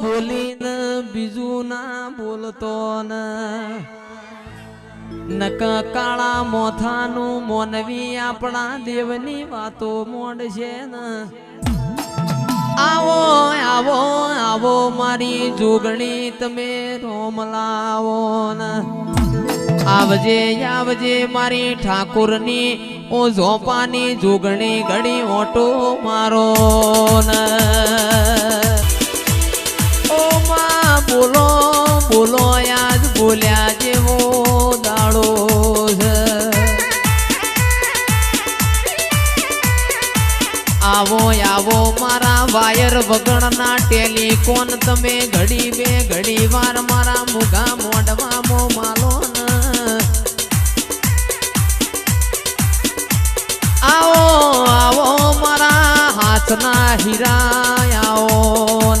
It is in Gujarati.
બોલીને બીજું ના બોલતો ને નકા કાળા મોથાનું મોનવી આપણા દેવની વાતો મોડશે ને આવો આવો આવો મારી જોગણી તમે રોમ લાવો ને આવજે આવજે મારી ઠાકોરની ઓ ઝોપાની જોગણી ઘડી ઓટો મારો ને ઓ માં બોલો બોલો આજ બોલ્યા જેવો દાડો છે આવો આવો મારા વાયર વગરના ટેલિકોન તમે ઘડી બે ઘડી વાર મારા મુગા મોઢવામાં માલો ને આવો આવો મારા હાથના હીરા આવો